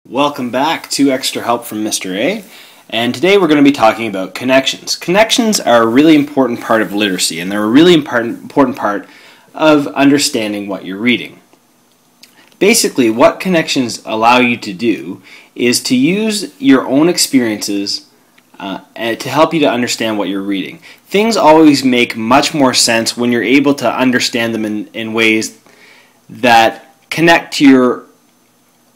Welcome back to Extra Help from Mr. A, and today we're going to be talking about connections. Connections are a really important part of literacy, and they're a really important part of understanding what you're reading. Basically, what connections allow you to do is to use your own experiences to help you to understand what you're reading. Things always make much more sense when you're able to understand them in ways that connect to your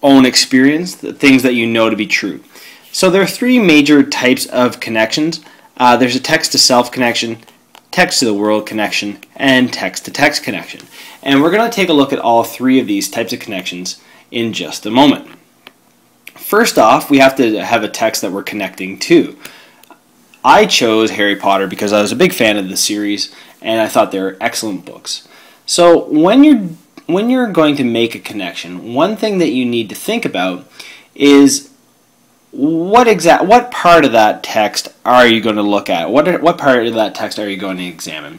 own experience, the things that you know to be true. So there are three major types of connections. There's a text-to-self connection, text-to-the-world connection, and text-to-text connection. And we're going to take a look at all three of these types of connections in just a moment. First off, we have to have a text that we're connecting to. I chose Harry Potter because I was a big fan of the series, and I thought they were excellent books. So when you're going to make a connection, one thing that you need to think about is what part of that text are you going to look at? What part of that text are you going to examine?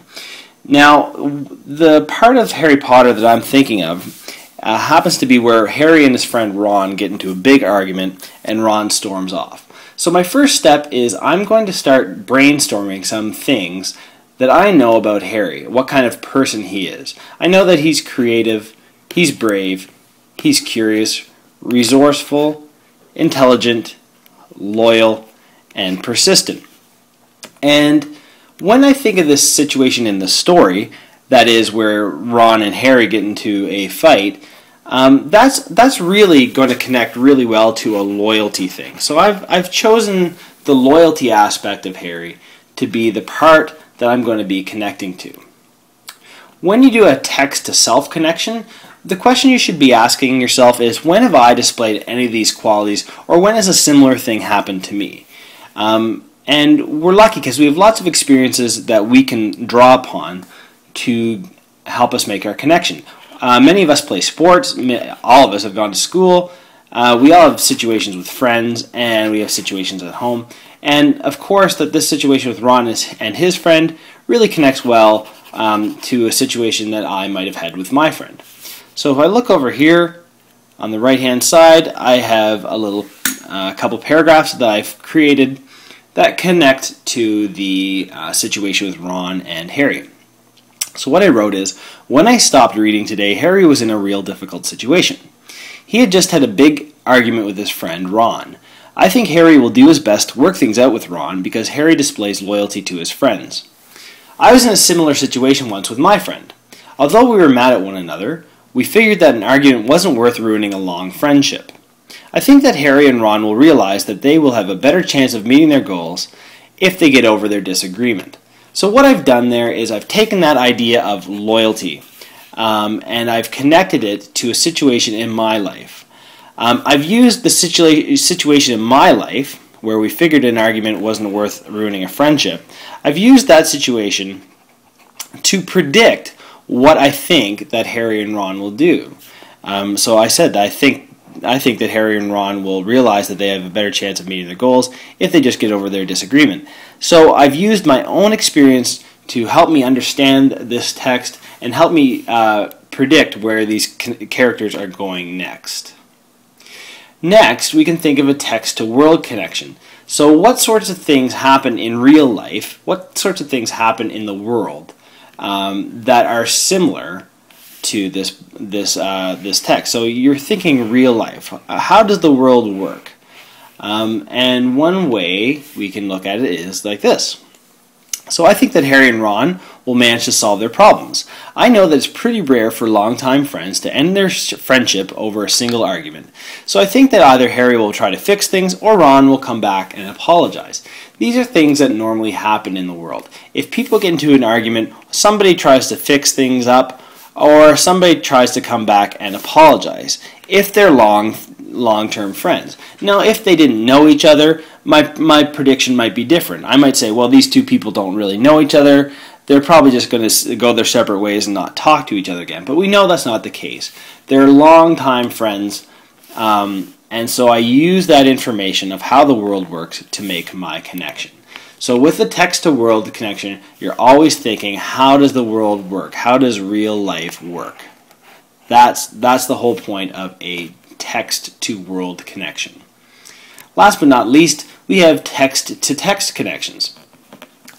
Now, the part of Harry Potter that I'm thinking of happens to be where Harry and his friend Ron get into a big argument and Ron storms off. So my first step is I'm going to start brainstorming some things that I know about Harry, what kind of person he is. I know that he's creative, he's brave, he's curious, resourceful, intelligent, loyal, and persistent. And when I think of this situation in the story, that is where Ron and Harry get into a fight, that's really going to connect really well to a loyalty thing. So I've chosen the loyalty aspect of Harry to be the part that I'm going to be connecting to. When you do a text-to-self connection, the question you should be asking yourself is, when have I displayed any of these qualities, or when has a similar thing happened to me? And we're lucky because we have lots of experiences that we can draw upon to help us make our connection. Many of us play sports, all of us have gone to school, we all have situations with friends, and we have situations at home. And of course, that this situation with Ron and his friend really connects well to a situation that I might have had with my friend. So if I look over here on the right-hand side, I have a couple paragraphs that I've created that connect to the situation with Ron and Harry. So what I wrote is, when I stopped reading today, Harry was in a real difficult situation. He had just had a big argument with his friend Ron. I think Harry will do his best to work things out with Ron because Harry displays loyalty to his friends. I was in a similar situation once with my friend. Although we were mad at one another, we figured that an argument wasn't worth ruining a long friendship. I think that Harry and Ron will realize that they will have a better chance of meeting their goals if they get over their disagreement. So what I've done there is I've taken that idea of loyalty and I've connected it to a situation in my life. I've used the situation in my life where we figured an argument wasn't worth ruining a friendship. I've used that situation to predict what I think that Harry and Ron will do. So I said that I think that Harry and Ron will realize that they have a better chance of meeting their goals if they just get over their disagreement. So I've used my own experience to help me understand this text and help me predict where these characters are going next. Next, we can think of a text-to-world connection. So what sorts of things happen in real life, what sorts of things happen in the world that are similar to this text? So you're thinking real life. How does the world work? And one way we can look at it is like this. So I think that Harry and Ron will manage to solve their problems. I know that it's pretty rare for longtime friends to end their friendship over a single argument. So I think that either Harry will try to fix things or Ron will come back and apologize. These are things that normally happen in the world. If people get into an argument, somebody tries to fix things up or somebody tries to come back and apologize if they're long-term friends. Now, if they didn't know each other, my prediction might be different. I might say, well, these two people don't really know each other. They're probably just going to go their separate ways and not talk to each other again. But we know that's not the case. They're long-time friends, and so I use that information of how the world works to make my connection. So with the text-to-world connection, you're always thinking, how does the world work? How does real life work? That's the whole point of a text-to-world connection. Last but not least, we have text-to-text connections.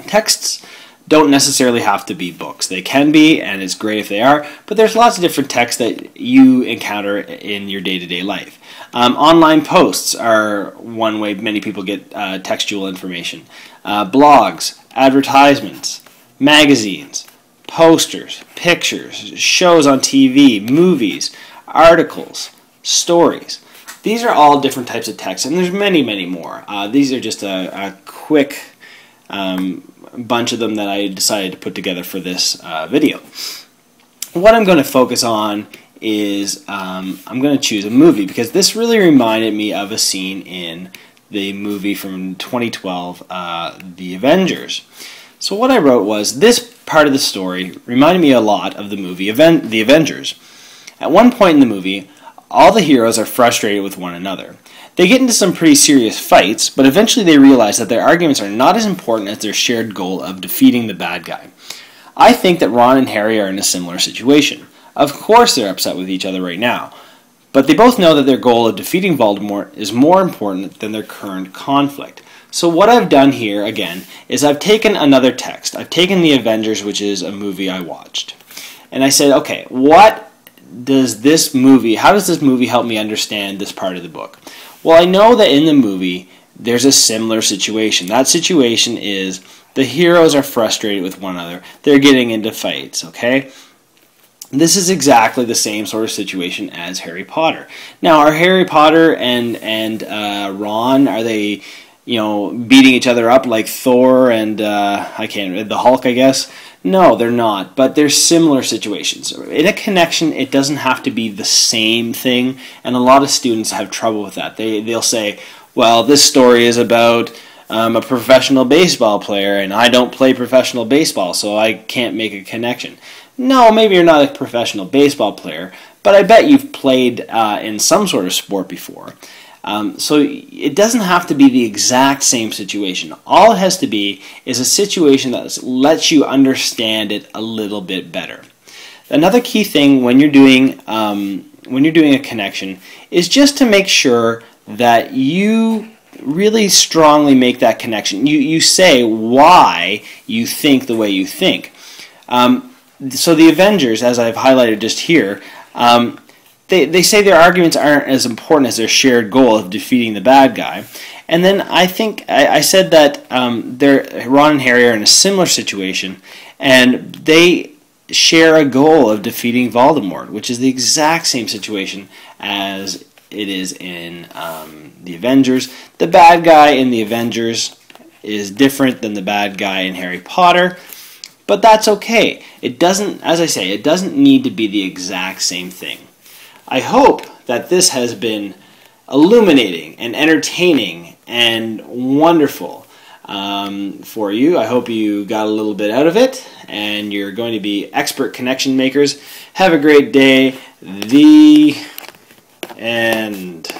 Texts don't necessarily have to be books. They can be, and it's great if they are, but there's lots of different texts that you encounter in your day-to-day life. Online posts are one way many people get textual information. Blogs, advertisements, magazines, posters, pictures, shows on TV, movies, articles, stories. These are all different types of text, and there's many, many more. These are just a quick bunch of them that I decided to put together for this video. What I'm going to focus on is I'm going to choose a movie, because this really reminded me of a scene in the movie from 2012, The Avengers. So what I wrote was, this part of the story reminded me a lot of the movie The Avengers. At one point in the movie, all the heroes are frustrated with one another. They get into some pretty serious fights, but eventually they realize that their arguments are not as important as their shared goal of defeating the bad guy. I think that Ron and Harry are in a similar situation. Of course they're upset with each other right now, but they both know that their goal of defeating Voldemort is more important than their current conflict. So what I've done here, again, is I've taken another text. I've taken The Avengers, which is a movie I watched. And I said, okay, how does this movie help me understand this part of the book? Well, I know that in the movie, there's a similar situation. That situation is the heroes are frustrated with one another. They're getting into fights, okay? This is exactly the same sort of situation as Harry Potter. Now, are Harry Potter and Ron, are they, beating each other up like Thor and the Hulk, I guess? No, they're not, but they're similar situations. In a connection, it doesn't have to be the same thing, and a lot of students have trouble with that. They'll say, well, this story is about a professional baseball player, and I don't play professional baseball, so I can't make a connection. No, maybe you're not a professional baseball player, but I bet you've played in some sort of sport before. So it doesn't have to be the exact same situation. All it has to be is a situation that lets you understand it a little bit better. Another key thing when you're doing a connection is just to make sure that you really strongly make that connection. You say why you think the way you think. So the Avengers, as I've highlighted just here, they say their arguments aren't as important as their shared goal of defeating the bad guy. And then I think I said that Ron and Harry are in a similar situation, and they share a goal of defeating Voldemort, which is the exact same situation as it is in the Avengers. The bad guy in the Avengers is different than the bad guy in Harry Potter, but that's okay. It doesn't, as I say, it doesn't need to be the exact same thing. I hope that this has been illuminating and entertaining and wonderful for you. I hope you got a little bit out of it, and you're going to be expert connection makers. Have a great day. The end.